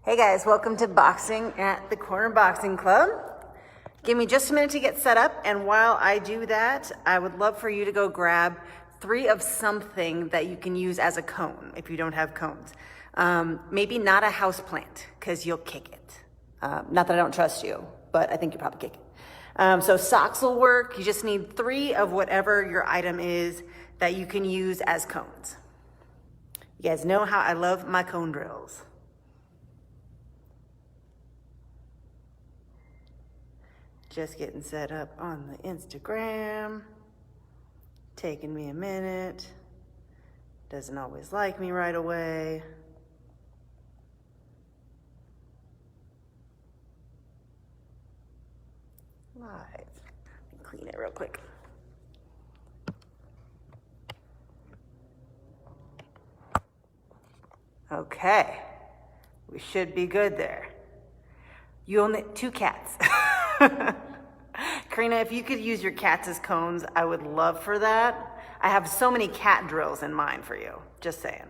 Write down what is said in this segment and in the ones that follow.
Hey guys, welcome to Boxing at the Corner Boxing Club. Give me just a minute to get set up, and while I do that, I would love for you to go grab 3 of something that you can use as a cone if you don't have cones. Maybe not a house plant, because you'll kick it. Not that I don't trust you, but I think you'll probably kick it. So socks will work. You just need 3 of whatever your item is that you can use as cones. You guys know how I love my cone drills. Just getting set up on the Instagram. Taking me a minute. Doesn't always like me right away. Live. Let me clean it real quick. Okay. We should be good there. You own 2 cats. Karina, if you could use your cats as cones, I would love for that. I have so many cat drills in mind for you. Just saying.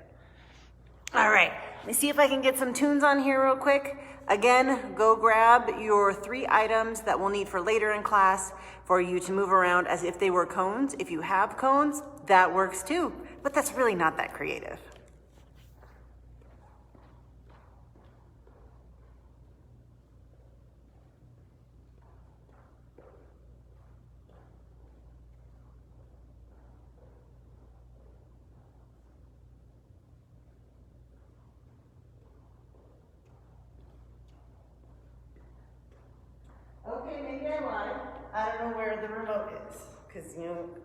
All right, let me see if I can get some tunes on here real quick. Again, go grab your 3 items that we'll need for later in class for you to move around as if they were cones. If you have cones, that works too, but that's really not that creative. Okay, maybe I lied. I don't know where the remote is because,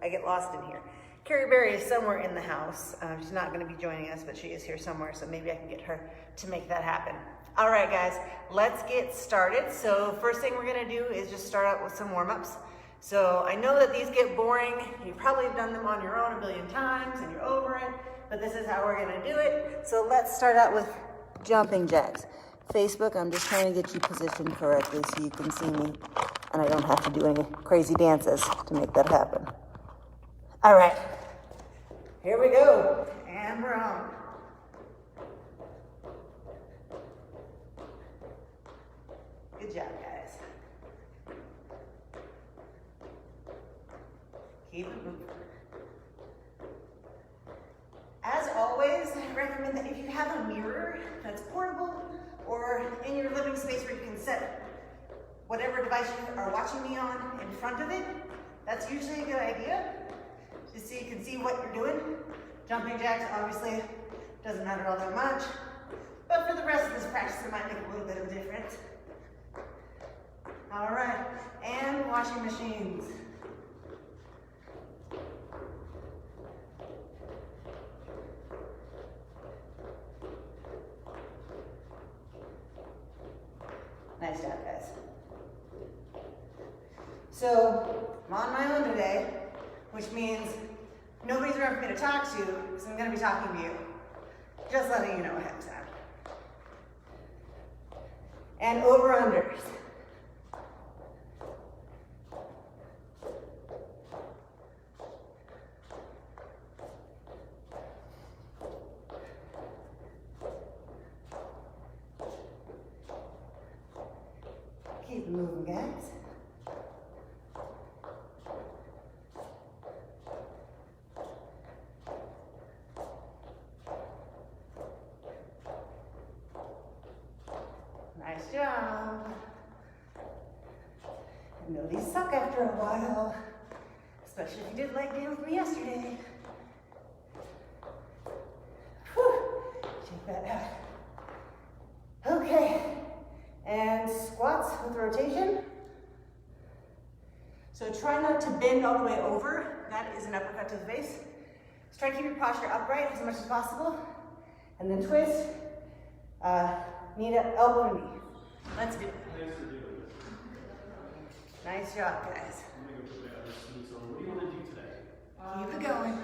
I get lost in here. Carrie Berry is somewhere in the house. She's not going to be joining us, but she is here somewhere, so maybe I can get her to make that happen. All right, guys, let's get started. So first thing we're going to do is just start out with some warm-ups. So I know that these get boring. You probably have done them on your own a billion times and you're over it, but this is how we're going to do it. So let's start out with jumping jacks. Facebook, I'm just trying to get you positioned correctly so you can see me and I don't have to do any crazy dances to make that happen. All right, here we go, and we're on. Good job, guys. Keep it moving. As always, I recommend that if you have a mirror that's portable or in your living space where you can set whatever device you are watching me on in front of it, that's usually a good idea, just so you can see what you're doing. Jumping jacks obviously doesn't matter all that much, but for the rest of this practice it might make a little bit of a difference. All right, and washing machines. Nice job, guys. So, I'm on my own today, which means nobody's around for me to talk to, because I'm going to be talking to you. Just letting you know ahead of time. And over-unders. Keep moving, guys. Nice job. I know these suck after a while, especially if you did leg day with me yesterday. Whew. Check that out. Okay. And squats with rotation. So try not to bend all the way over. That is an uppercut to the face. Just try to keep your posture upright as much as possible. And then twist. Knee to elbow to knee. Let's do it. Nice job, guys. I'm going to go put the other seats on. What do you want to do today? Keep it going.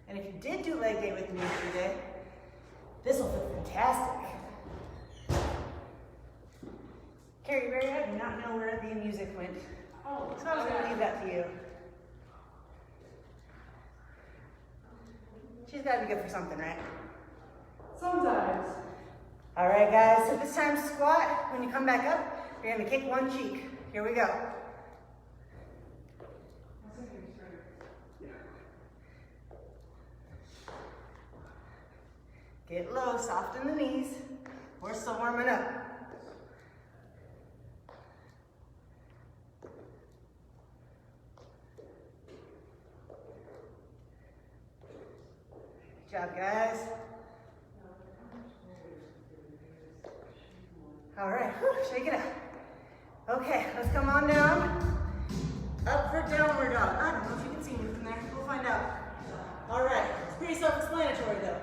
And if you did do leg day with me yesterday, this will feel fantastic. Carrie Berry, I do not know where the music went. Oh, so I was going to leave that to you. She's gotta be good for something, right? Sometimes. All right, guys, so this time squat. When you come back up, you're gonna kick one cheek. Here we go. Get low, soften the knees. We're still warming up. Good job, guys. All right, whew, shake it out. Okay, let's come on down. Up for downward dog. I don't know if you can see me from there. We'll find out. All right, it's pretty self-explanatory though.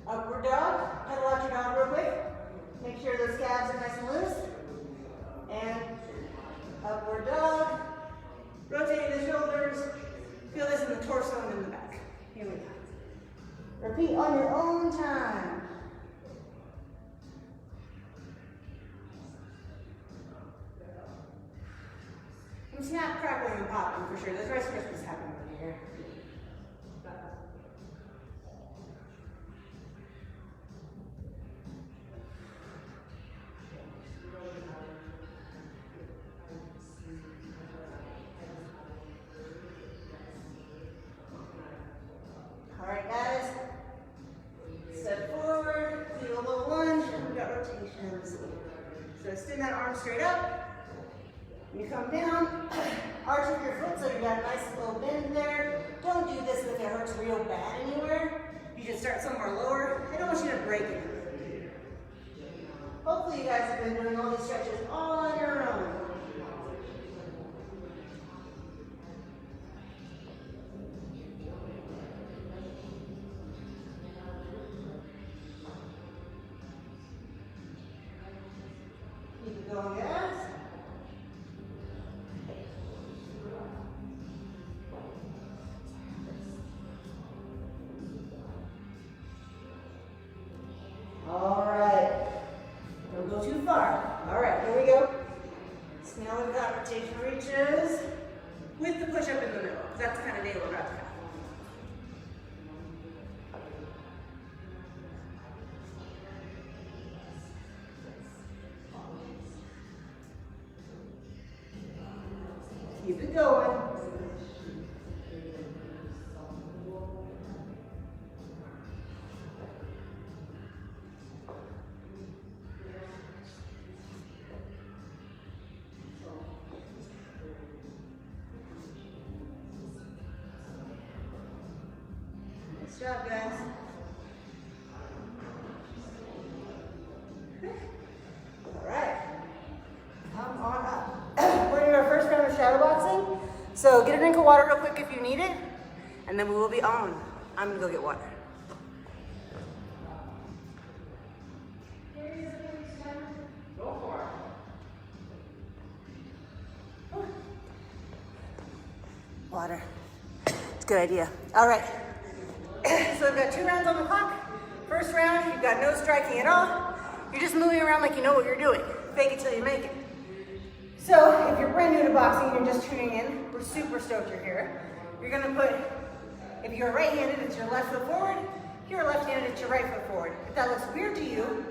Upward dog, pedal out your dog real quick. Make sure those calves are nice and loose. And upward dog. Rotate the shoulders. Feel this in the torso and in the back. Here we go. Repeat on your own time. Some snap, crackling, and popping for sure. There's Rice Krispies happening over here. All right, guys. Step forward, do a little lunge, and we got rotations. So extend that arm straight up. You come down, arch with your foot so you got a nice little bend there. Don't do this if it hurts real bad anywhere. You just start somewhere lower. I don't want you to break it. Hopefully you guys have been doing all these stretches all on your own. Keep it going, guys. All right, don't go too far. All right, here we go. So now we've got rotation reaches with the push up in the middle. That's kind of nail it out. Keep it going. Nice job, guys. All right. Come on up. We're doing our first round of shadow boxing. So get a drink of water real quick if you need it, and then we will be on. I'm gonna go get water. Go for it. Water. It's a good idea. All right. So we've got 2 rounds on the clock. First round, you've got no striking at all. You're just moving around like you know what you're doing. Fake it till you make it. So if you're brand new to boxing and you're just tuning in, we're super stoked you're here. You're gonna put, if you're right-handed, it's your left foot forward. If you're left-handed, it's your right foot forward. If that looks weird to you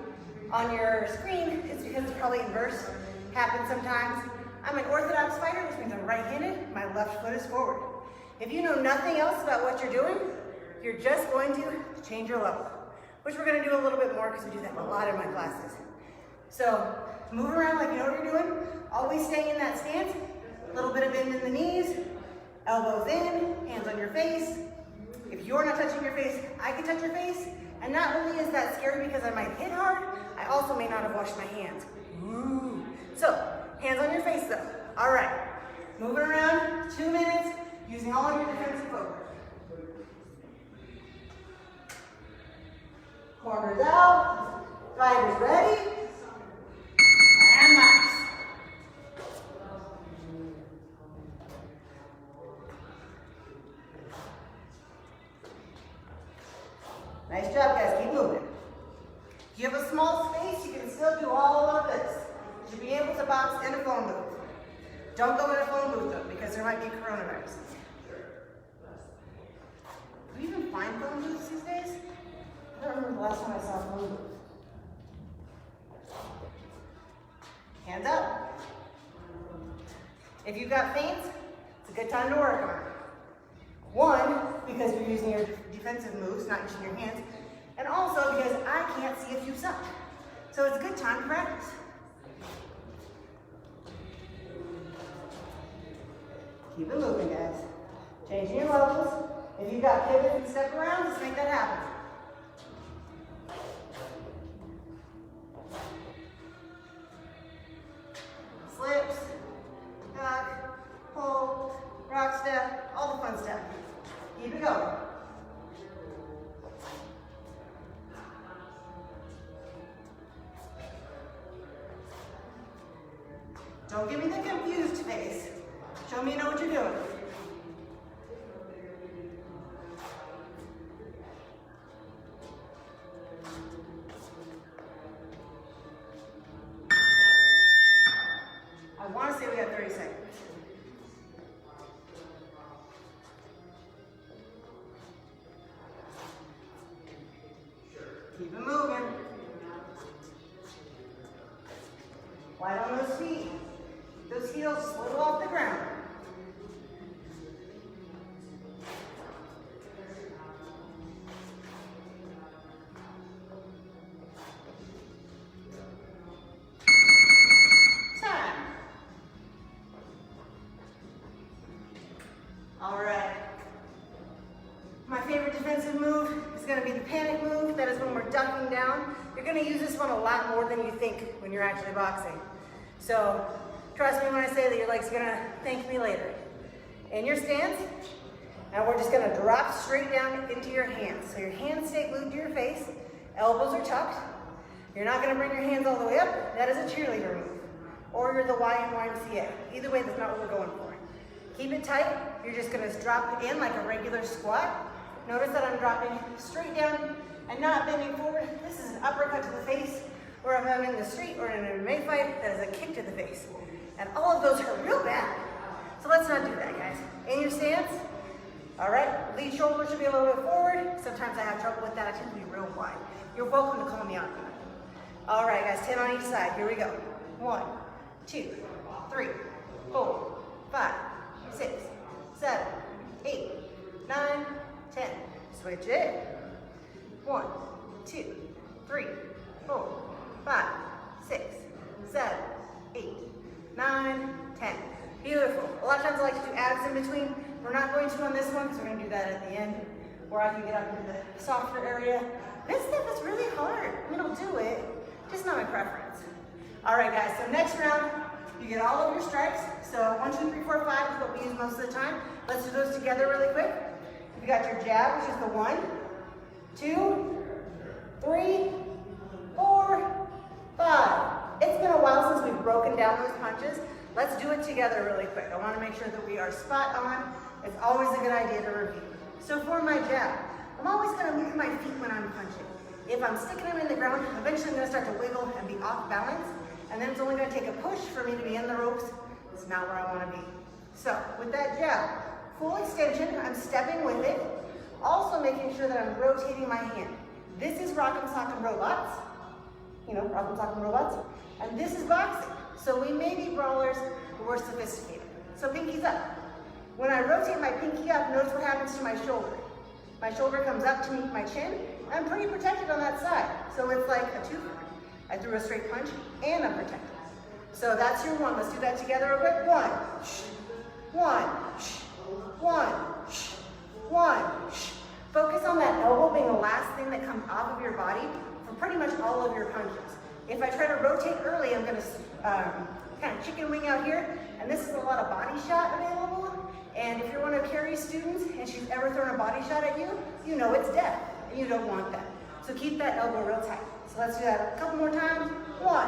on your screen, it's because it's probably inverse. Happens sometimes. I'm an orthodox fighter, which means I'm right-handed. My left foot is forward. If you know nothing else about what you're doing, you're just going to change your level, which we're gonna do a little bit more because we do that a lot in my classes. So move around like you know what you're doing. Always staying in that stance. A little bit of bend in the knees, elbows in, hands on your face. If you're not touching your face, I can touch your face. And not only is that scary because I might hit hard, I also may not have washed my hands. Ooh. So hands on your face though. All right, moving around, 2 minutes, using all of your defensive footwork. Corners out, fighters ready, and max. Nice job, guys, keep moving. If you have a small space, you can still do all of this. You should be able to box in a phone booth. Don't go in a phone booth though, because there might be coronavirus. Do we even If you've got feints, it's a good time to work on. One, because you're using your defensive moves, not using your hands, and also because I can't see if you suck. So it's a good time to practice. Keep it moving, guys. Changing your levels. If you've got pivots and step around, let's make that happen. Slips, duck, pull, rock step, all the fun stuff. Keep it going. Don't give me the confused face. Show me you know what you're doing. I want to say we got 30 seconds. Keep it moving. Light on those feet. Those heels just a little off the ground. Time. All right. My favorite defensive move is going to be the panic move. That is when we're ducking down. You're going to use this one a lot more than you think when you're actually boxing. So trust me when I say that your leg's are gonna thank me later. In your stance, and we're just gonna drop straight down into your hands. So your hands stay glued to your face, elbows are tucked. You're not gonna bring your hands all the way up. That is a cheerleader move. Or you're the YMCA. Either way, that's not what we're going for. Keep it tight. You're just gonna drop in like a regular squat. Notice that I'm dropping straight down and not bending forward. This is an uppercut to the face. Or if I'm in the street or in an MMA fight, that is a kick to the face. And all of those hurt real bad. So let's not do that, guys. In your stance, all right, lead shoulder should be a little bit forward. Sometimes I have trouble with that. I tend to be real wide. You're welcome to call me out. All right, guys, 10 on each side. Here we go. 1, 2, 3, 4, 5, 6, 7, 8, 9, 10. Switch it. 1, 2, 3, 4, 5, 6, 7, 8, 9, 10. Beautiful. A lot of times I like to do abs in between. We're not going to on this one because we're going to do that at the end where I can get up into the softer area. This stuff is really hard. I mean, I'll do it, just not my preference. All right, guys, so next round, you get all of your strikes. So 1, 2, 3, 4, 5 is what we use most of the time. Let's do those together really quick. You got your jab, which is the 1, 2, 3, 4, 5. It's been a while since we've broken down those punches. Let's do it together really quick. I want to make sure that we are spot on. It's always a good idea to review. So for my jab, I'm always going to move my feet when I'm punching. If I'm sticking them in the ground, eventually I'm going to start to wiggle and be off balance. And then it's only going to take a push for me to be in the ropes. It's not where I want to be. So with that jab, full extension, I'm stepping with it. Also making sure that I'm rotating my hand. This is Rock'em Sock'em Robots. You know, Rock'em Sock'em Robots. And this is boxing. So we may be brawlers, but we're sophisticated. So pinkies up. When I rotate my pinky up, notice what happens to my shoulder. My shoulder comes up to meet my chin. I'm pretty protected on that side. So it's like a twofer. I threw a straight punch and I'm protected. So that's your 1. Let's do that together real quick. 1, 1, 1, 1. Focus on that elbow being the last thing that comes off of your body for pretty much all of your punches. If I try to rotate early, I'm going to kind of chicken wing out here, and this is a lot of body shot available. And if you're one of Carrie's students and she's ever thrown a body shot at you, you know it's death, and you don't want that. So keep that elbow real tight. So let's do that a couple more times. 1,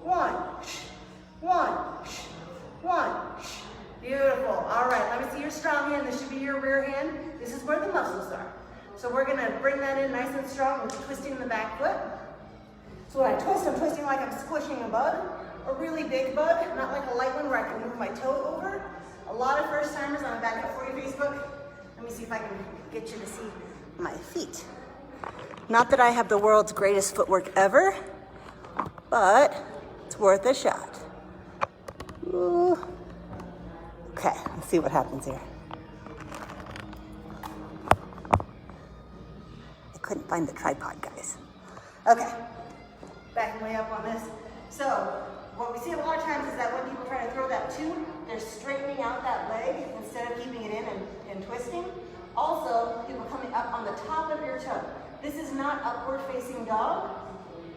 1, 1, 1. Beautiful. All right, let me see your strong hand. This should be your rear hand. This is where the muscles are. So we're going to bring that in nice and strong with twisting the back foot. So when I twist, I'm twisting like I'm squishing a bug, a really big bug, not like a light one where I can move my toe over. A lot of first timers on the Back Up For You Facebook. Let me see if I can get you to see my feet. Not that I have the world's greatest footwork ever, but it's worth a shot. Ooh, Okay, let's see what happens here. I couldn't find the tripod, guys. Okay, backing way up on this. So, what we see a lot of times is that when people try to throw that two, they're straightening out that leg instead of keeping it in and twisting. Also, people coming up on the top of your toe. This is not upward facing dog.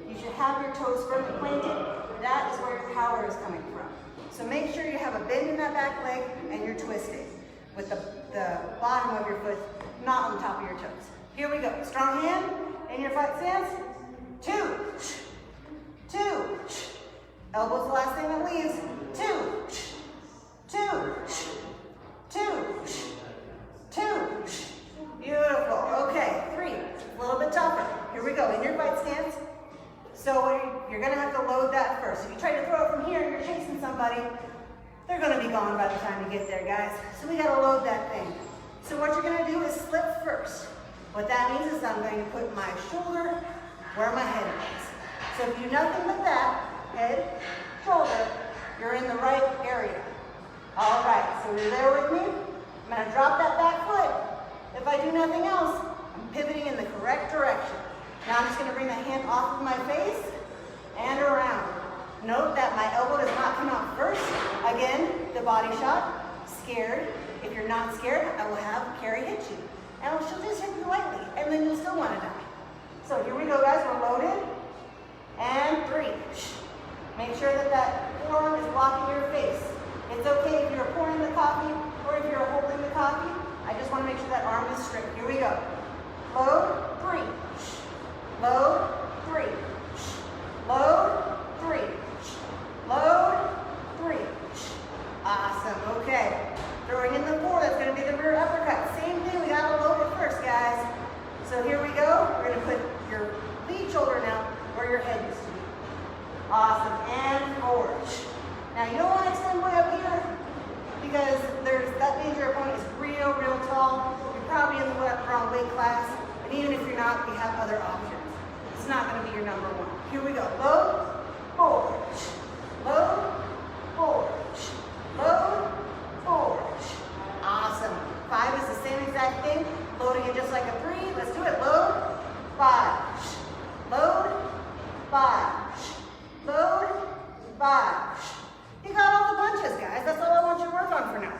You should have your toes firmly planted. That is where your power is coming from. So make sure you have a bend in that back leg and you're twisting with the bottom of your foot not on the top of your toes. Here we go. Strong hand in your fight stance. 2, 2. Elbow's the last thing that leaves. 2, 2, 2, 2. Beautiful. Okay, 3. A little bit tougher. Here we go. In your fight stance. So you're gonna have to load that first. If you try to throw it from here and you're chasing somebody, they're gonna be gone by the time you get there, guys. So we gotta load that thing. So what you're gonna do is slip first. What that means is I'm going to put my shoulder where my head is. So if you do nothing but that, head, shoulder, you're in the right area. All right, so you're there with me. I'm gonna drop that back foot. If I do nothing else, I'm pivoting in the correct direction. Now I'm just gonna bring the hand off of my face and around. Note that my elbow does not come out first. Again, the body shot, scared. If you're not scared, I will have Carrie hit you. And she'll just hit you lightly, and then you'll still wanna die. So here we go, guys, we're loaded. And 3. Make sure that that forearm is blocking your face. It's okay if you're pouring the coffee or if you're holding the coffee. I just wanna make sure that arm is straight. Here we go. Load, 3. Load, 3. Load, 3. Load, 3. Awesome, okay. Throwing in the 4, that's gonna be the rear uppercut. Same thing, we gotta load it first, guys. So here we go. We're gonna put your lead shoulder now where your head used to be. Awesome, and forward. Now you don't wanna extend way up here because that means your opponent is real tall. You're probably in the wrong weight class. And even if you're not, we have other options. It's not gonna be your number 1. Here we go. Load, forward. Load, forward. Load, forward. Awesome. 5 is the same exact thing. Loading it just like a 3. Let's do it. Load, 5. Load, 5. Load, 5. You got all the punches, guys. That's all I want you to work on for now.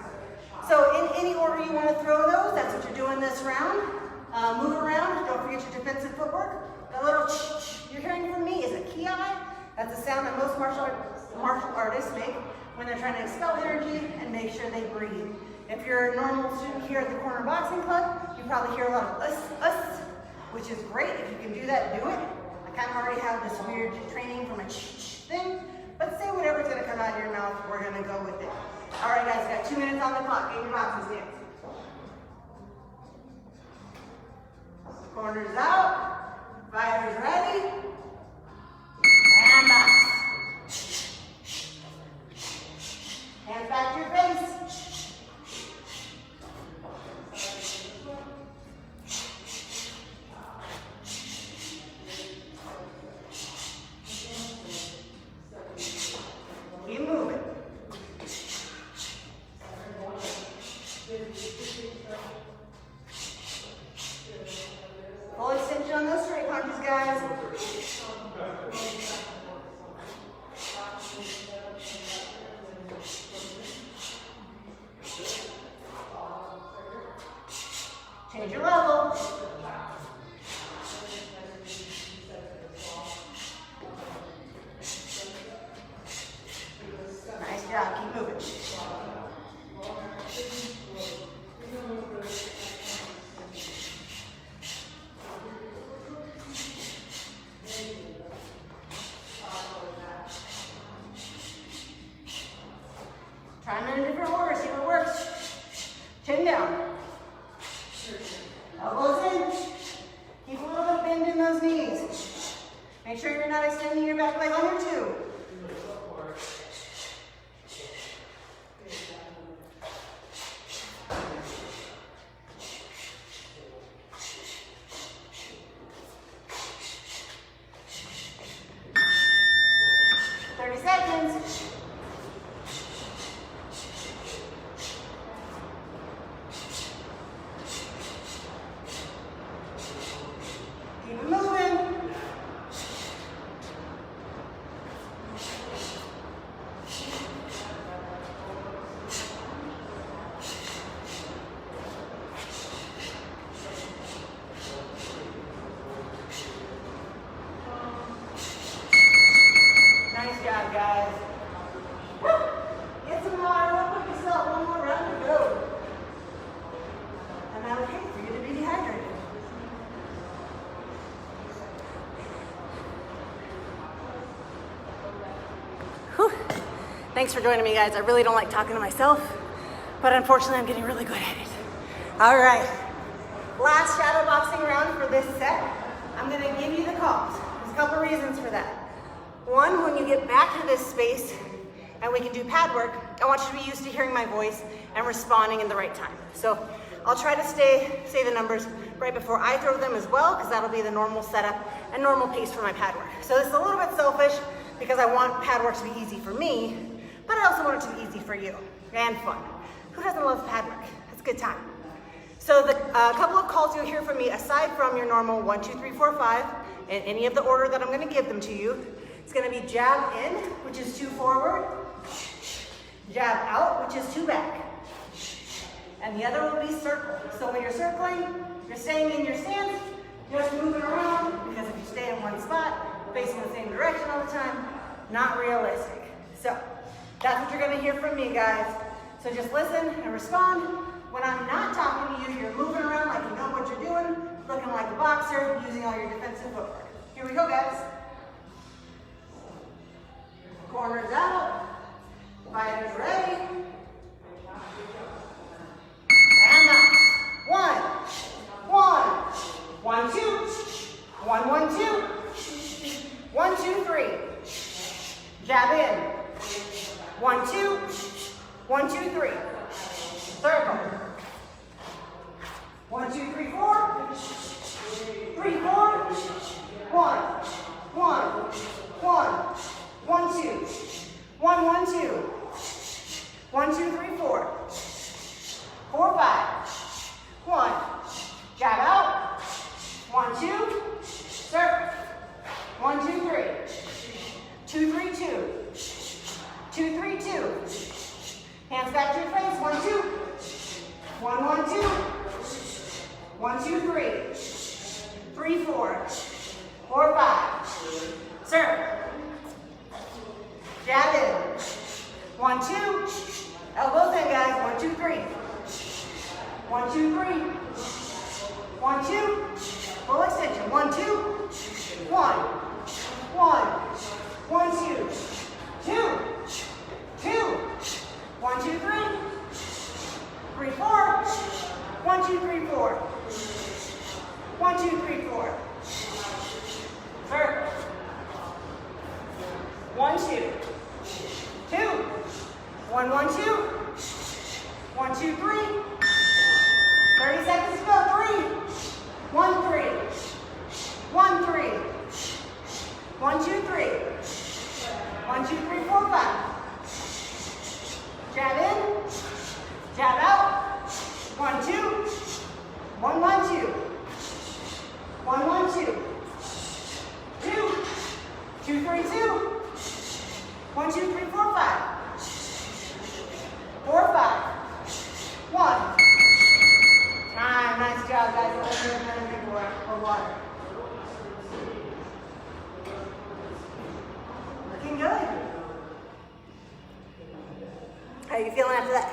So in any order you want to throw those, that's what you're doing this round. Move around. Don't forget your defensive footwork. The little you're hearing from me is a ki. That's a sound that most martial artists make when they're trying to expel energy and make sure they breathe. If you're a normal student here at the Corner Boxing Club, you probably hear a lot of us, which is great. If you can do that, do it. I kind of already have this weird training from a thing, but say whatever's gonna come out of your mouth, we're gonna go with it. All right, guys, got 2 minutes on the clock. Get your boxing stance. Corners out, fighters ready, and box. Hands back to your face. Keep moving. Full extension on those straight punches, guys. Change your level. Nice job, keep moving. Try them in a different order, see what works. Chin down. Elbows in. Keep a little bit of bend in those knees. Make sure you're not extending your back leg on your 2. Thanks for joining me, guys. I really don't like talking to myself, but unfortunately I'm getting really good at it. All right, last shadow boxing round for this set. I'm gonna give you the calls. There's a couple reasons for that. One, when you get back to this space and we can do pad work, I want you to be used to hearing my voice and responding in the right time. So I'll try to say the numbers right before I throw them as well, because that'll be the normal setup and normal pace for my pad work. So this is a little bit selfish because I want pad work to be easy for me, but I also want it to be easy for you and fun. Who doesn't love pad work? It's a good time. So the couple of calls you'll hear from me, aside from your normal 1, 2, 3, 4, 5, in any of the order that I'm gonna give them to you, it's gonna be jab in, which is 2 forward, jab out, which is 2 back. And the other will be circle. So when you're circling, you're staying in your stance, just moving around, because if you stay in one spot, facing the same direction all the time, not realistic. So that's what you're gonna hear from me, guys. So just listen and respond. When I'm not talking to you, you're moving around like you know what you're doing, looking like a boxer, using all your defensive footwork. Here we go, guys. Corners out, fighters ready. And nice. 1, 1, 1, 2, 1, 1, 2, 1, 2, 3. Jab in. 1, 2, 1, 2, 3. Circle. 1, 2, 3, 4. 3, 4. 1, 1, 1, 1, 2. 1, 1, 2. 1, 2, 3, 4. 4, 5. 1. Jab out. 1, 2. Circle. 1, 2, 3. 2, 3, 2. 2, 3, 2. Hands back to your face. 1, 2. 1, 1, 2. 1, 2, 3. 3, 4. 4, 5. Circle. Jab in. 1, 2. Elbows in, guys. 1, 2, 3. 1, 2, 3. 1, 2. Full extension. 1, 2. 1. 1. 1, 2. 2. 2. 1, 2, 3. 3, 4. 1, 2, 3, 4. 1, 2, 3, 4. Circle. 1, 2. 2. 1, 1, 2. 1, 2, 3. 30 seconds to go. 3. 1, 3. 1, 3. 1, 2, 3. 1, 2, 3, 4, 5. Jab in. Jab out. 1, 2. 1, 1, 2. 1, 1, 2. 2. 2, 3, 2. 1, 2, 3, 4, 5. 4, 5. 1. Time. Nice job, guys. Let's do another big one for water. Looking good. How are you feeling after that?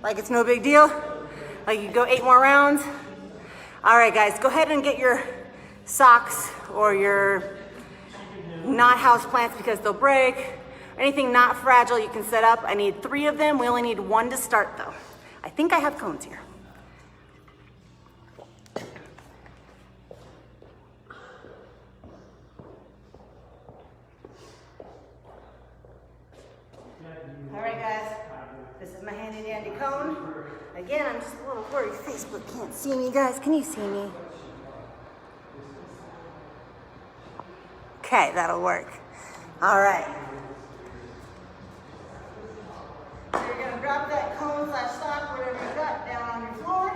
Like it's no big deal? Like you go 8 more rounds? All right, guys, go ahead and get your socks or your not house plants because they'll break. Anything not fragile you can set up. I need 3 of them. We only need 1 to start though. I think I have cones here. All right, guys, this is my handy dandy cone. Again, I'm just a little worried Facebook can't see me. Guys, can you see me? Okay, that'll work. All right. So you're gonna drop that cone / sock, whatever you got, down on your floor,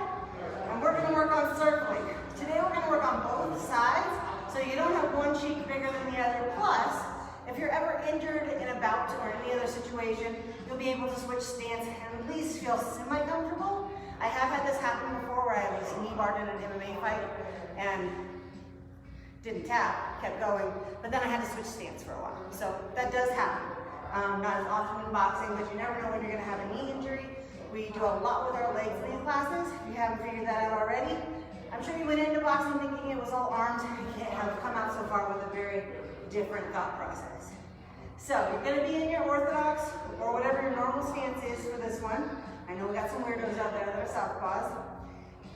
and we're gonna work on circling. Today we're gonna work on both sides, so you don't have one cheek bigger than the other. Plus, if you're ever injured in a bout or any other situation, you'll be able to switch stance and at least feel semi-comfortable. I have had this happen before where I was knee barred in an MMA fight and didn't tap, kept going, but then I had to switch stance for a while. So that does happen. Not as often in boxing, but you never know when you're gonna have a knee injury. We do a lot with our legs in these classes. If you haven't figured that out already, I'm sure you went into boxing thinking it was all arms. You can't have come out so far with a very different thought process. So you're gonna be in your orthodox or whatever your normal stance is for this one. I know we got some weirdos out there that are southpaws.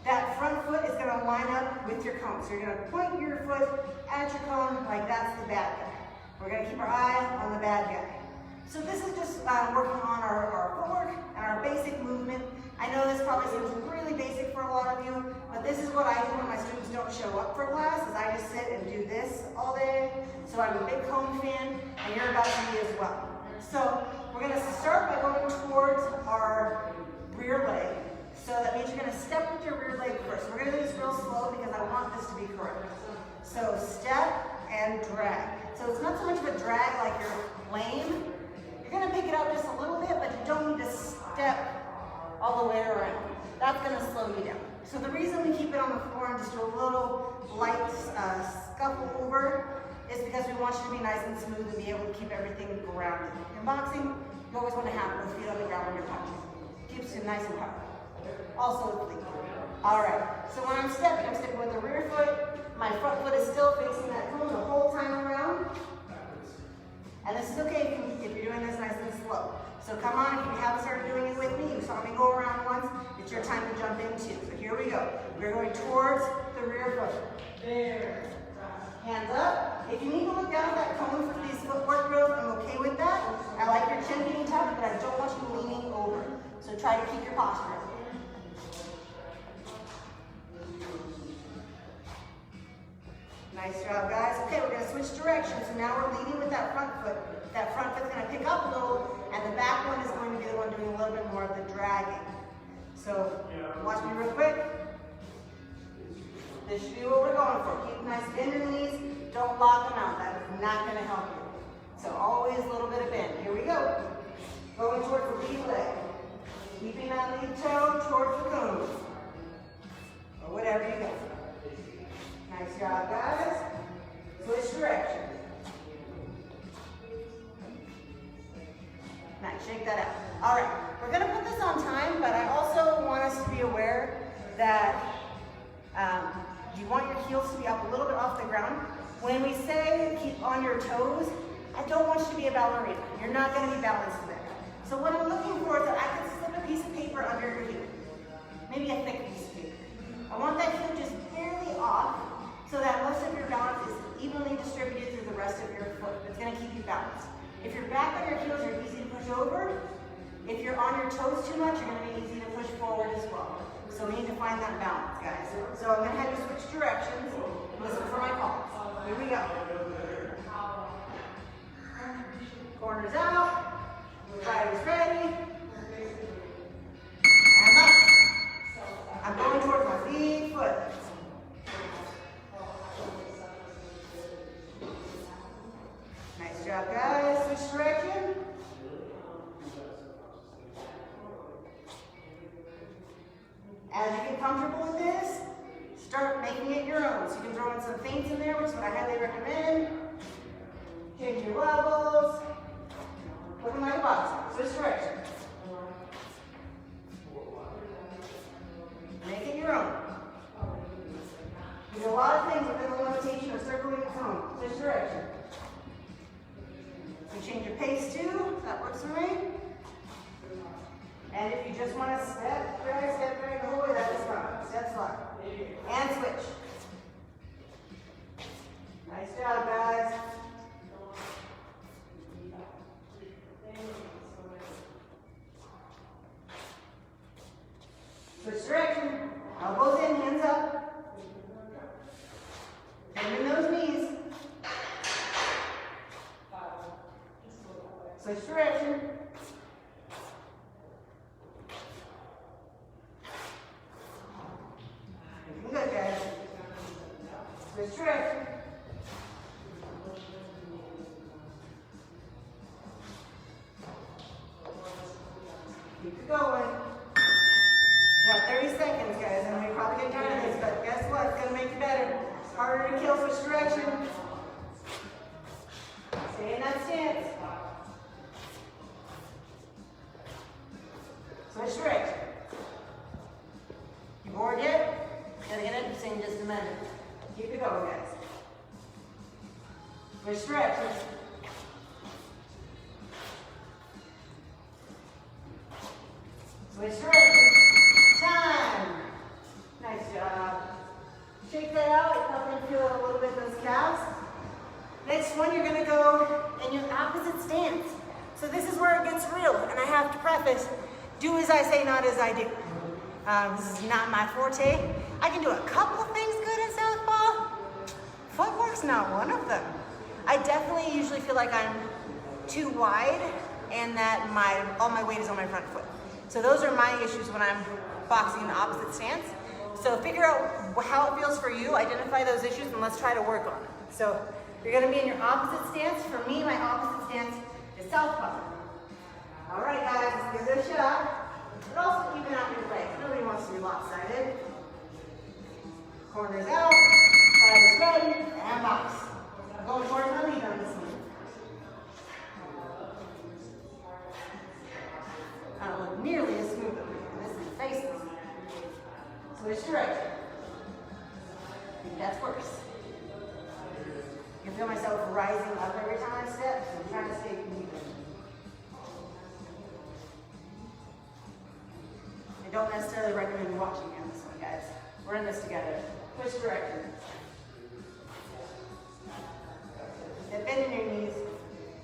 That front foot is gonna line up with your cone. So you're gonna point your foot at your cone like that's the bad guy. We're gonna keep our eye on the bad guy. So this is just working on our footwork and our basic movement. I know this probably seems really basic for a lot of you, but this is what I do when my students don't show up for class, is I just sit and do this all day. So I'm a big cone fan, and you're about to be as well. So we're gonna start by going towards our rear leg. So that means you're gonna step with your rear leg first. We're gonna do this real slow because I want this to be correct. So step and drag. So it's not so much of a drag like you're lame. You're gonna pick it up just a little bit, but you don't need to step all the way around. That's gonna slow you down. So the reason we keep it on the floor and just do a little light scuffle over is because we want you to be nice and smooth and be able to keep everything grounded. In boxing, you always want to have both feet on the ground when you're punching. Keeps you nice and powerful. Also clean. All right, so when I'm stepping with the rear foot. My front foot is still facing that cone the whole time around. And this is okay if you're doing this nice and slow. So come on, if you haven't started doing it with me, you saw me go around once, it's your time to jump in too. So here we go. We're going towards the rear foot. There. Hands up. If you need to look down at that cone for these footwork drills, I'm okay with that. I like your chin being tucked, but I don't want you leaning over. So try to keep your posture. Nice job, guys. Okay, we're going to switch directions. So now we're leading with that front foot. That front foot's going to pick up a little, and the back one is going to be the one doing a little bit more of the dragging. So watch me real quick. This should be what we're going for. Keep nice bend in the knees. Don't lock them out. That is not going to help you. So always a little bit of bend. Here we go. Going towards the lead leg. Keeping that lead toe towards the cone. Or whatever you got. Nice job, guys. Switch direction. Nice, shake that out. All right, we're gonna put this on time, but I also want us to be aware that you want your heels to be up a little bit off the ground. When we say keep on your toes, I don't want you to be a ballerina. You're not gonna be balanced there. So what I'm looking for is that I can slip a piece of paper under your heel. Maybe a thick piece of paper. I want that heel just barely off, so that most of your balance is evenly distributed through the rest of your foot. It's going to keep you balanced. If you're back on your heels, you're easy to push over. If you're on your toes too much, you're going to be easy to push forward as well. So we need to find that balance, guys. So I'm going to have you switch directions. Listen for my call. Here we go. Corners out. Right is ready. And up. I'm going towards my lead foot. Nice job, guys. Switch direction. As you get comfortable with this, start making it your own. So you can throw in some feints in there, which is what I highly recommend. Change your levels. Looking like a box. Switch direction. Make it your own. There's a lot of things within the limitation of circling the cone. Switch direction. You change your pace too, that works for me. And if you just want to step, drag the whole way, that is fine. Step slide. And switch. Nice job, guys. Switch direction. Elbows in, hands up. Bend in those knees. Switch direction. Looking good, guys. Switch direction. Keep it going. We got 30 seconds, guys, and we probably get tired of this, but guess what? It's gonna make you better. It's harder to kill. Switch direction. Stay in that stance. Switch direction. You bored yet? Gonna get interesting in just a minute. Keep it going, guys. Switch direction. Switch directions. Time. Nice job. Shake that out. You're probably feel a little bit those calves. Next one, you're gonna go in your opposite stance. So this is where it gets real, and I have to preface, do as I say, not as I do. This is not my forte. I can do a couple of things good in Southpaw. Footwork's not one of them. I definitely usually feel like I'm too wide and that all my weight is on my front foot. So those are my issues when I'm boxing in the opposite stance. So figure out how it feels for you, identify those issues, and let's try to work on it. So you're gonna be in your opposite stance. For me, my opposite stance is southpaw. All right, guys, let's give it a shot. But also even out your legs. Nobody wants to be lopsided. Corners out, fighters ready, and box. Going towards my lead on this one. I don't look nearly as smooth as this is faceless. Switch direction. I think that's worse. I can feel myself rising up every time I step, so I'm trying to stay even. I don't necessarily recommend watching me on this one, guys. We're in this together. Switch direction. Step in your knees,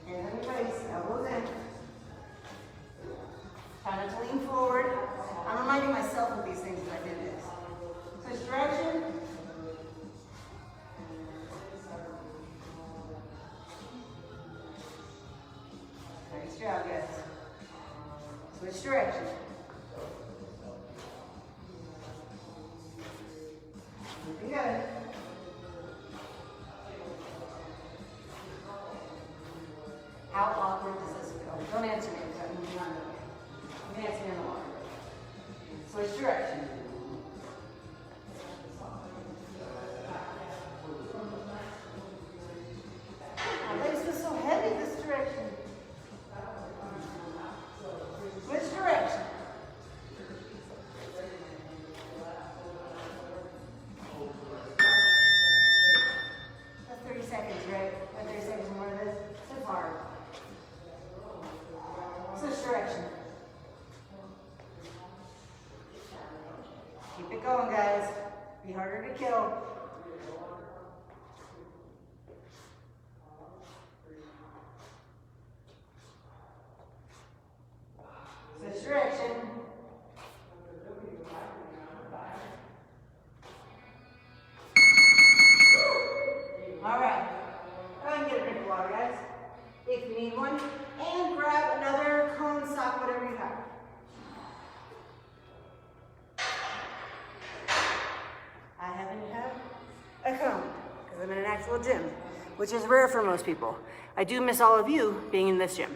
hands on your waist, elbows in. Try not to lean forward. I'm reminding myself of these things when I do this. Switch direction. Nice job, guys. Switch direction. Looking good. How awkward does this feel? Don't answer me because I'm moving on. You can answer me in the water. Switch direction. My legs feel so heavy this direction. Switch direction. That's 30 seconds, right? That's 30 seconds more of this. So hard. Switch direction. Keep it going, guys. Be harder to kill. Switch direction. All right. Go ahead and get a drink of water, guys, if you need one. And grab another cone, sock, whatever you have. I happen to have a cone because I'm in an actual gym, which is rare for most people. I do miss all of you being in this gym.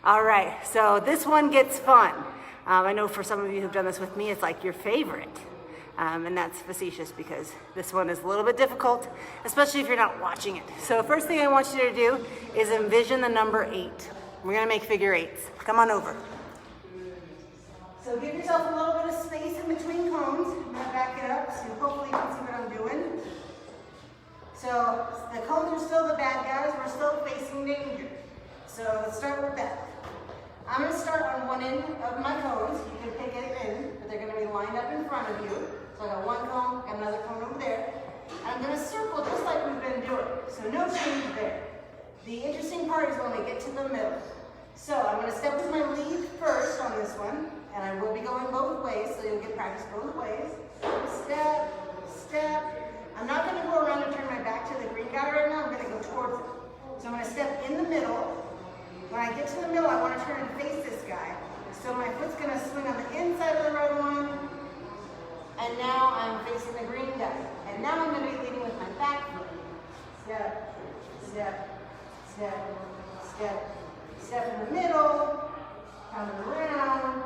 All right, so this one gets fun. I know for some of you who've done this with me, it's like your favorite. And that's facetious because this one is a little bit difficult, especially if you're not watching it. So first thing I want you to do is envision the number 8. We're gonna make figure 8s. Come on over. So give yourself a little bit of space in between cones. I'm gonna back it up so hopefully you can see what I'm doing. So the cones are still the bad guys. We're still facing danger. So let's start with that. I'm gonna start on one end of my cones. You can pick it in, but they're gonna be lined up in front of you. So I got one cone, got another cone over there. And I'm gonna circle just like we've been doing. So no change there. The interesting part is when we get to the middle. So I'm gonna step with my lead first on this one, and I will be going both ways, so you'll get practice both ways. Step, step. I'm not gonna go around and turn my back to the green guy right now, I'm gonna go towards it. So I'm gonna step in the middle. When I get to the middle, I wanna turn and face this guy. So my foot's gonna swing on the inside of the red one, and now I'm facing the green guy. And now I'm gonna be leading with my back foot. Step, step, step, step. Step in the middle, coming around.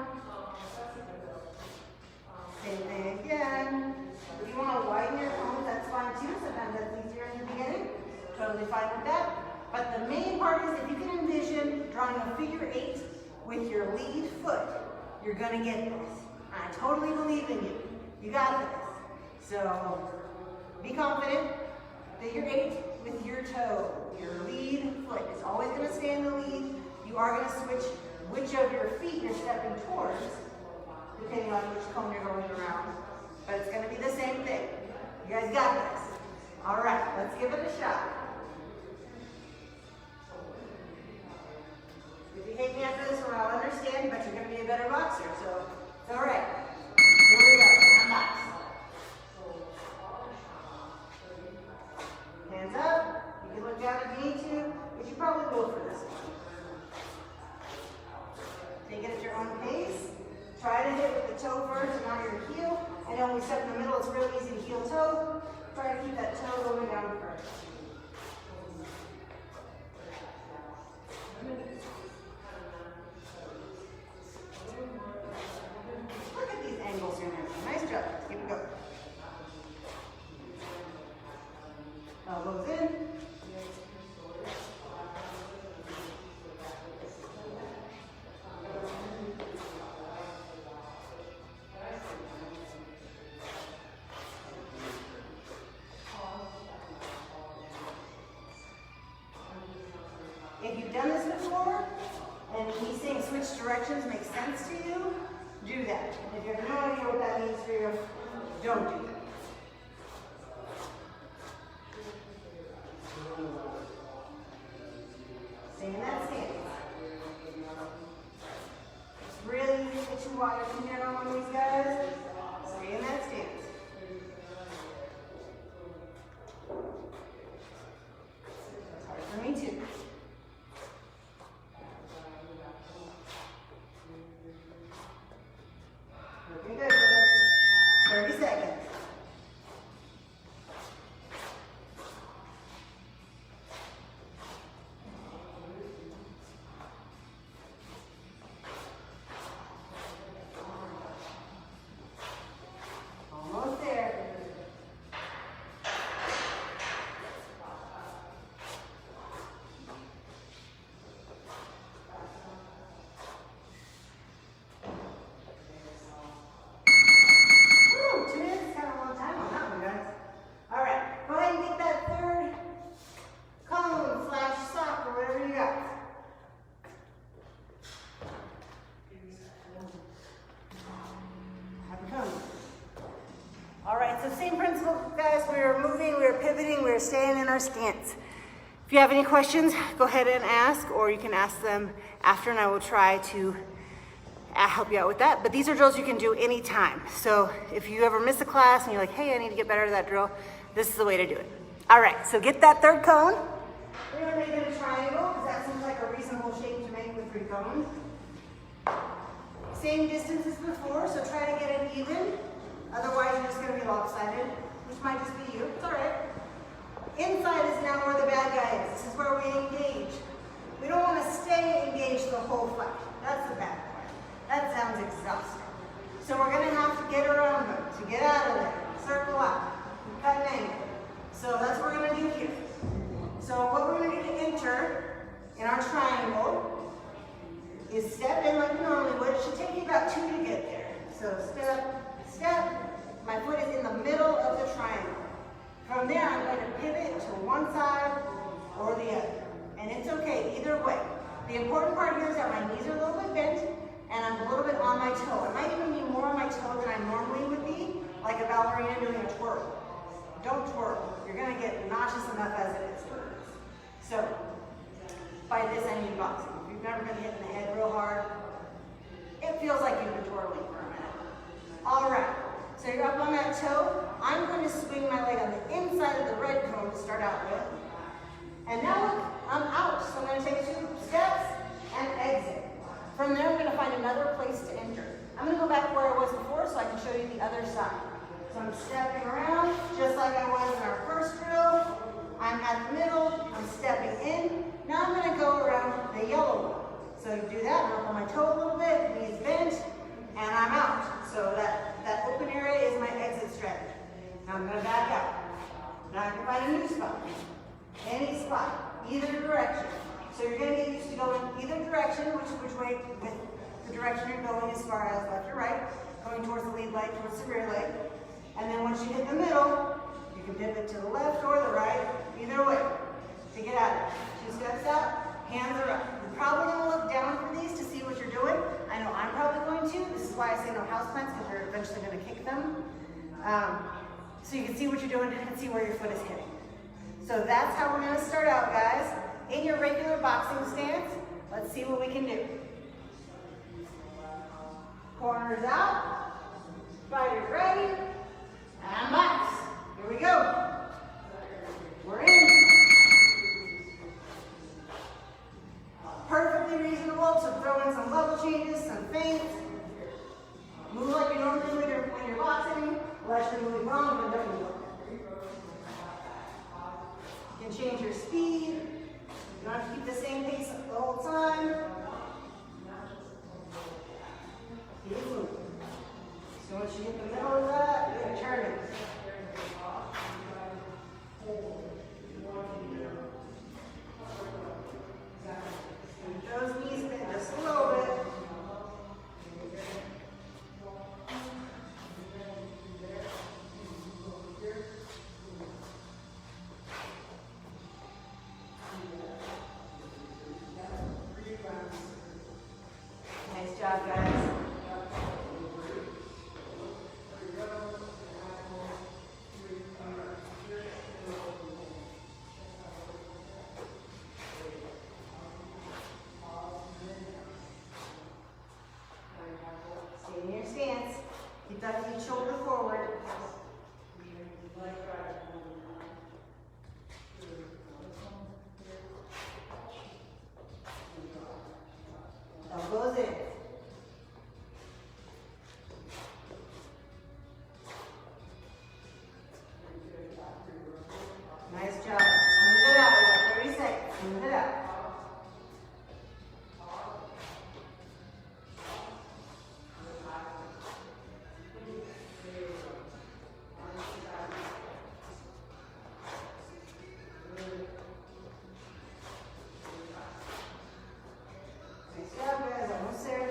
Same thing again. If you want to widen your cones, that's fine too. Sometimes that's easier in the beginning. Totally fine with that. But the main part is if you can envision drawing a figure 8 with your lead foot, you're going to get this. I totally believe in you. You got this. So be confident. Figure 8 with your toe. Your lead foot is always going to stay in the lead. You are going to switch which of your feet you're stepping towards, depending on which cone you're going around. But it's gonna be the same thing. You guys got this. All right, let's give it a shot. If you hate me after this one, I'll understand, but you're gonna be a better boxer, so it's all right. Here we go, I'm box. Hands up. You can look down if you need to, but you probably will for this one. Take it at your own pace. Try to hit with the toe first and not your heel. I know when we step in the middle, it's real easy to heel toe. Try to keep that toe going down first. Look at these angles here. Nice job. Keep it going. Elbows in. If you've done this before, and me saying switch directions makes sense to you, do that. And if you have no idea what that means for you, don't do that. Stay in that stance. It's really easy to get you wide from here on one of these guys. Stay in that stance. It's hard for me too. Looking good, guys. 30 seconds. Almost there. Woo, 2 minutes, kind of a long time on that one, guys. All right, go ahead and get that third cone / sock or whatever you got. Have a cone. All right, so same principle, guys. We are moving, we are pivoting, we are staying in our stance. If you have any questions, go ahead and ask, or you can ask them after, and I will try to help you out with that. But these are drills you can do anytime. So if you ever miss a class and you're like, hey, I need to get better at that drill, this is the way to do it. All right, so get that third cone. We're gonna make it a triangle, because that seems like a reasonable shape to make with 3 cones. Same distance as before, so try to get it even. Otherwise, you're just gonna be lopsided, which might just be you. It's all right. Inside is now where the bad guy is. This is where we engage. We don't want to stay engaged the whole fight. That's the bad part. That sounds exhausting. So we're going to have to get around them, to get out of there, circle out, cut an angle. So that's what we're going to do here. So what we're going to do to enter in our triangle is step in like we normally would. It should take you about 2 to get there. So step, step. My foot is in the middle of the triangle. From there, I'm going to pivot to one side or the other. And it's okay, either way. The important part here is that my knees are a little bit bent and I'm a little bit on my toe. I might even be more on my toe than I normally would be, like a ballerina doing a twirl. Don't twirl. You're going to get nauseous enough as it is. So, by this I mean boxing. If you've never been hit in the head real hard, it feels like you've been twirling for a minute. All right. So you're up on that toe. I'm going to swing my leg on the inside of the red cone to start out with. And now look, I'm out. So I'm going to take 2 steps and exit. From there, I'm going to find another place to enter. I'm going to go back where I was before so I can show you the other side. So I'm stepping around just like I was in our first drill. I'm at the middle. I'm stepping in. Now I'm going to go around the yellow one. So you do that. I'm up on my toe a little bit, knees bent, and I'm out. So that open area is my exit strategy. Now I'm going to back out. Now I can find a new spot. Any spot, either direction. So you're going to get used to going either direction, which way, with the direction you're going as far as left or right, going towards the lead leg, towards the rear leg. And then once you hit the middle, you can pivot to the left or the right, either way, to get out of it. 2 steps out, hands are up. You're probably going to look down for these to see what you're doing. I I know I'm probably going to. This is why I say no houseplants, because you're eventually going to kick them. So you can see what you're doing and see where your foot is hitting. So that's how we're going to start out, guys. In your regular boxing stance, let's see what we can do. Corners out, fighters ready, and box. Here we go. We're in. Perfectly reasonable to throw in some level changes, some feints. Move like you normally would when you're boxing. Well, actually moving wrong, but don't move. You can change your speed. You don't have to keep the same pace the whole time. Keep moving. So once you hit the middle of that, you're going to turn it. Those knees bend just a little bit. Nice job, guys. Stay in your stance. Keep that lead shoulder forward. Elbows in. Nice job. Smooth it out. We got 30 seconds. Smooth it out. Nice job, guys. Almost there.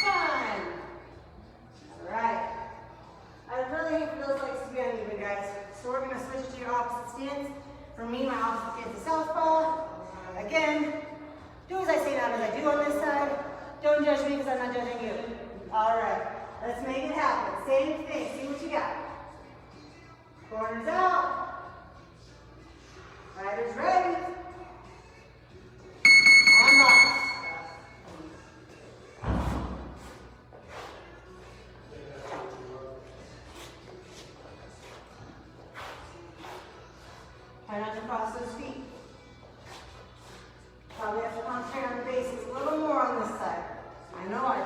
Time. All right. I really hate for those legs to be uneven, guys. So we're going to switch to your opposite stance. For me, my opposite stance is southpaw. Again, do as I say, not as I do on this side. Don't judge me because I'm not judging you. All right. Let's make it happen. Same thing. See what you got. Corners out. Fighters ready. And box. Try not to cross those feet. Probably have to concentrate on the basics a little more on this side. I know I do.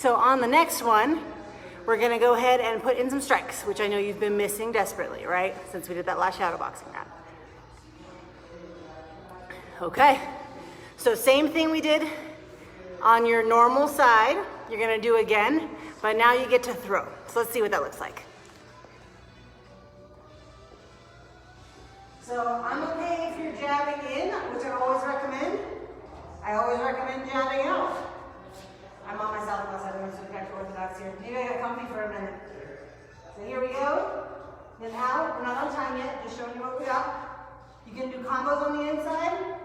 So on the next one, we're gonna go ahead and put in some strikes, which I know you've been missing desperately, right? Since we did that last shadow boxing round. Okay, so same thing we did on your normal side, you're gonna do again, but now you get to throw. So let's see what that looks like. So I'm okay if you're jabbing in, which I always recommend. I always recommend jabbing out. I'm on myself unless I'm going to back to orthodox here. Maybe I got comfy for a minute. So here we go. Then out. We're not on time yet, just showing you what we got. You can do combos on the inside.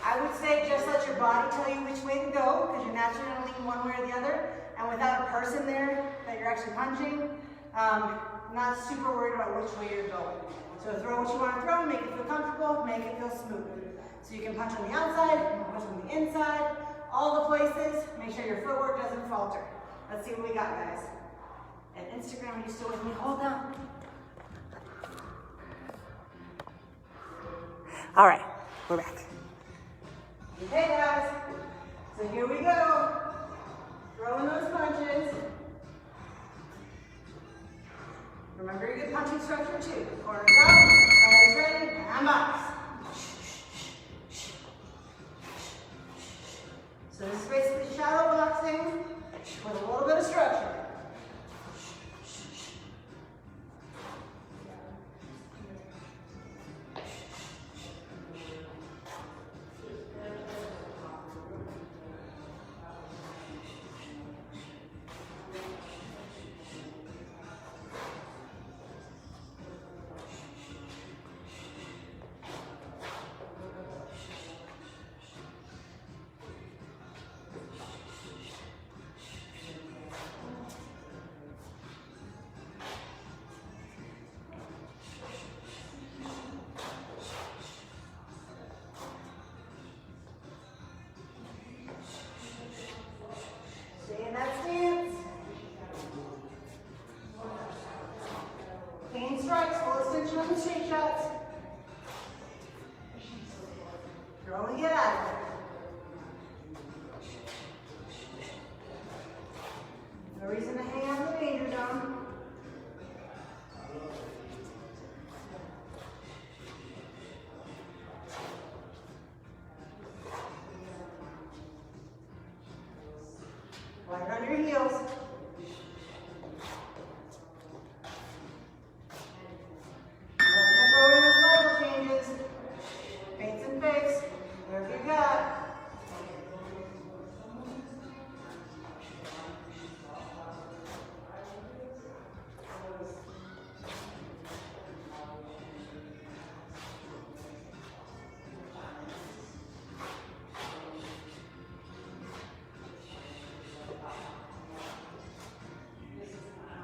I would say just let your body tell you which way to go, because you're naturally going to lean one way or the other. And without a person there that you're actually punching, not super worried about which way you're going. So throw what you want to throw, make it feel comfortable, make it feel smooth. So you can punch on the outside, you can punch on the inside, all the places. Make sure your footwork doesn't falter. Let's see what we got, guys. And Instagram, are you still with me? Hold down. All right, we're back. Okay, guys. So here we go. Throwing those punches. Remember your good punching structure too. Corners out, fighters ready, and box. So this is basically shadow boxing with a little bit of structure. Stay in that stance. Clean strikes, full extension on the straight shots. Throw and get out of there. No reason to hang out in the danger zone. Light on your heels. Throw in those level changes. Feints and fakes. Wherever you got.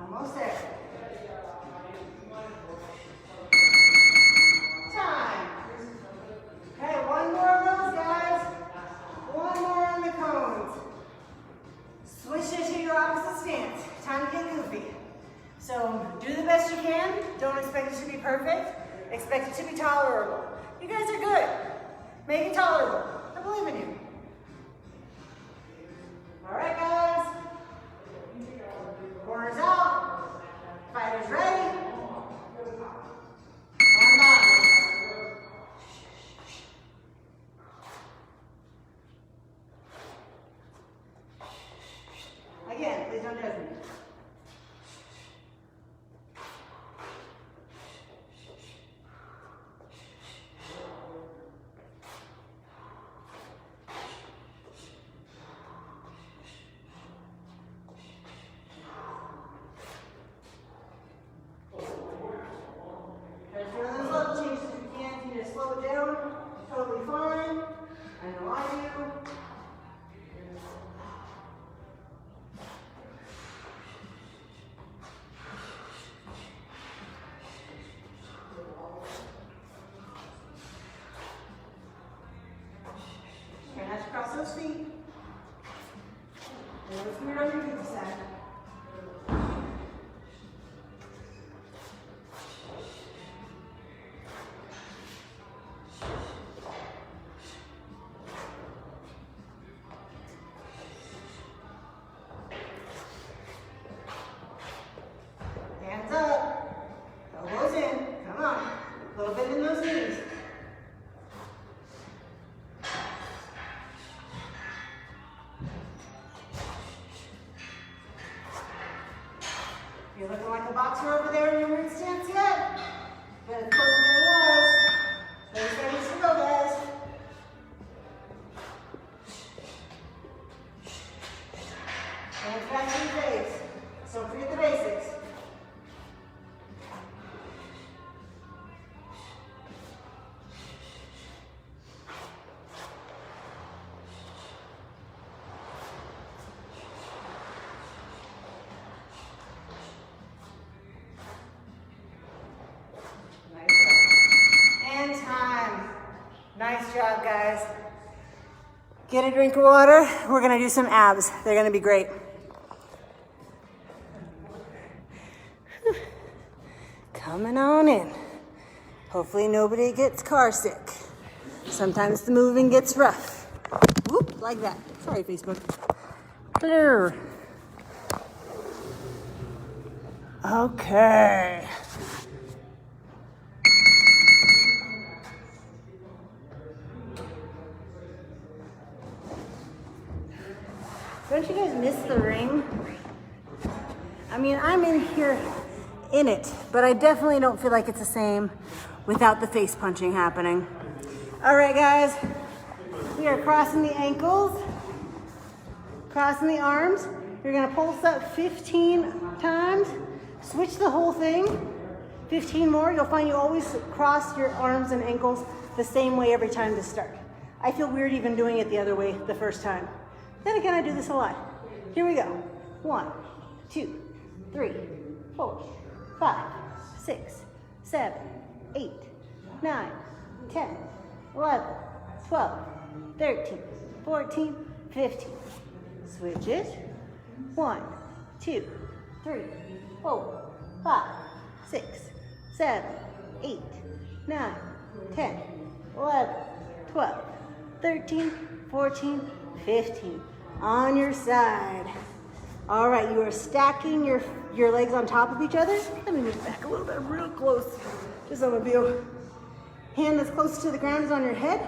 Almost there. Time. Okay, one more of those, guys. One more on the cones. Switch it to your opposite stance. Time to get goofy. So do the best you can. Don't expect it to be perfect. Expect it to be tolerable. You guys are good. Make it tolerable. I believe in you. All right, guys. Corners out. Fighters ready. And bottom. Again, please don't judge me. You're looking like a boxer over there in your root stance yet? But it's closer than it was. Ready, steady, to go, guys. And it's back to your base. So don't forget the basics. And time. Nice job, guys. Get a drink of water. We're gonna do some abs. They're gonna be great. Whew. Coming on in. Hopefully nobody gets car sick. Sometimes the moving gets rough. Whoop, like that. Sorry, Facebook. Clear. Okay. Don't you guys miss the ring? I mean, I'm in here in it, but I definitely don't feel like it's the same without the face punching happening. All right, guys, we are crossing the ankles, crossing the arms. You're gonna pulse up 15 times, switch the whole thing, 15 more. You'll find you always cross your arms and ankles the same way every time to start. I feel weird even doing it the other way the first time. Then again, I do this a lot. Here we go. 1, 2, 3, 4, 5, 6, 7, 8, 9, 10, 11, 12, 13, 14, 15. Switch it. 1, 2, 3, 4, 5, 6, 7, 8, 9, 10, 11, 12, 13, 14, 15. On your side. All right, you are stacking your legs on top of each other. Let me move back a little bit, real close, just so I'm gonna feel. Hand that's close to the ground is on your head.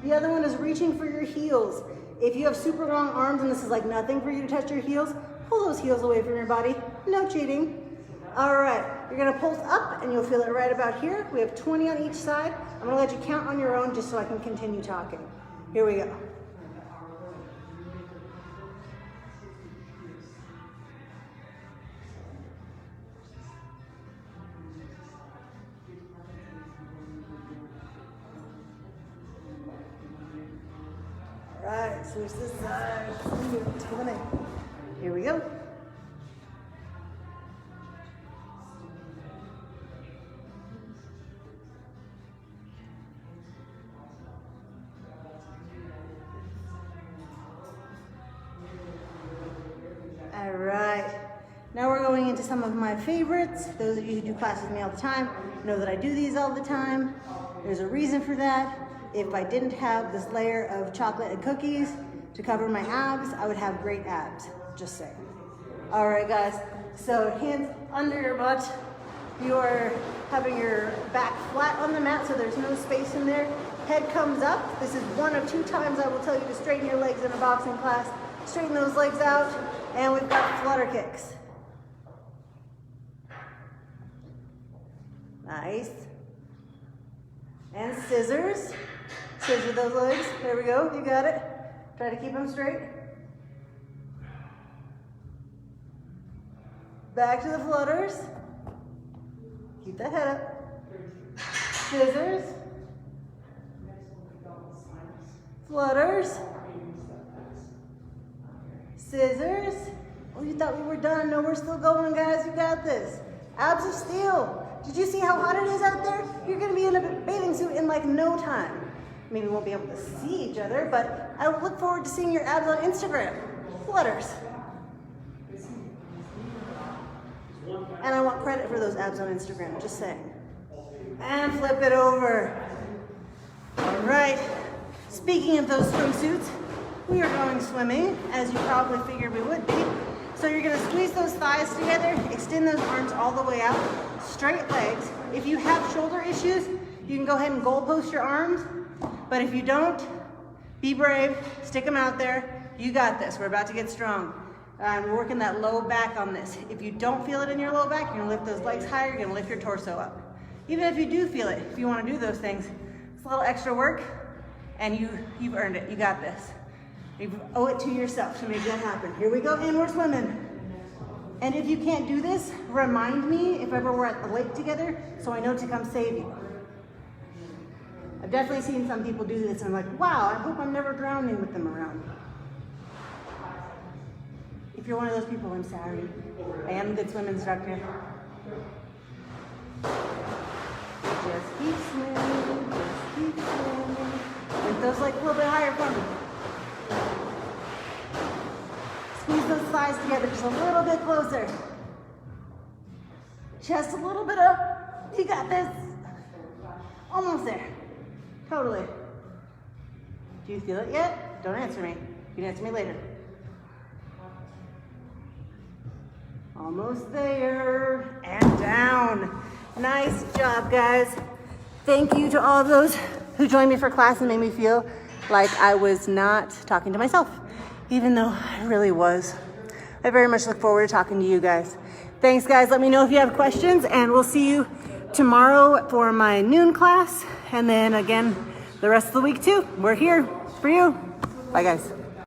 The other one is reaching for your heels. If you have super long arms and this is like nothing for you to touch your heels, pull those heels away from your body. No cheating. All right, you're gonna pulse up and you'll feel it right about here. We have 20 on each side. I'm gonna let you count on your own just so I can continue talking. Here we go. Right, switch this side. Here we go. All right. Now we're going into some of my favorites. Those of you who do classes with me all the time know that I do these all the time. There's a reason for that. If I didn't have this layer of chocolate and cookies to cover my abs, I would have great abs, just saying. All right, guys, so hands under your butt. You are having your back flat on the mat, so there's no space in there. Head comes up. This is 1 of 2 times I will tell you to straighten your legs in a boxing class. Straighten those legs out, and we've got flutter kicks. Nice. And scissors. Scissor those legs. There we go. You got it. Try to keep them straight. Back to the flutters. Keep that head up. Scissors. Flutters. Scissors. Oh, you thought we were done. No, we're still going, guys. You got this. Abs of steel. Did you see how hot it is out there? You're going to be in a bathing suit in like no time. Maybe we won't be able to see each other, but I look forward to seeing your abs on Instagram. Flutters. And I want credit for those abs on Instagram, just saying. And flip it over. All right. Speaking of those swimsuits, we are going swimming, as you probably figured we would be. So you're gonna squeeze those thighs together, extend those arms all the way out, straight legs. If you have shoulder issues, you can go ahead and goal post your arms. But if you don't, be brave, stick them out there. You got this, we're about to get strong. We're working that low back on this. If you don't feel it in your low back, you're gonna lift those legs higher, you're gonna lift your torso up. Even if you do feel it, if you wanna do those things, it's a little extra work and you've earned it, you got this. You owe it to yourself to make that happen. Here we go, inward swimming. And if you can't do this, remind me if ever we're at the lake together so I know to come save you. I've definitely seen some people do this and I'm like, wow, I hope I'm never drowning with them around. If you're one of those people, I'm sorry. I am a good swim instructor. Just keep swimming, just keep swimming. Lift those legs a little bit higher for me. Squeeze those thighs together just a little bit closer. Chest a little bit up. You got this. Almost there. Totally. Do you feel it yet? Don't answer me. You can answer me later. Almost there. And down. Nice job, guys. Thank you to all of those who joined me for class and made me feel like I was not talking to myself, even though I really was. I very much look forward to talking to you guys. Thanks, guys. Let me know if you have questions, and we'll see you tomorrow for my noon class, and then again the rest of the week too. We're here for you. Bye, guys.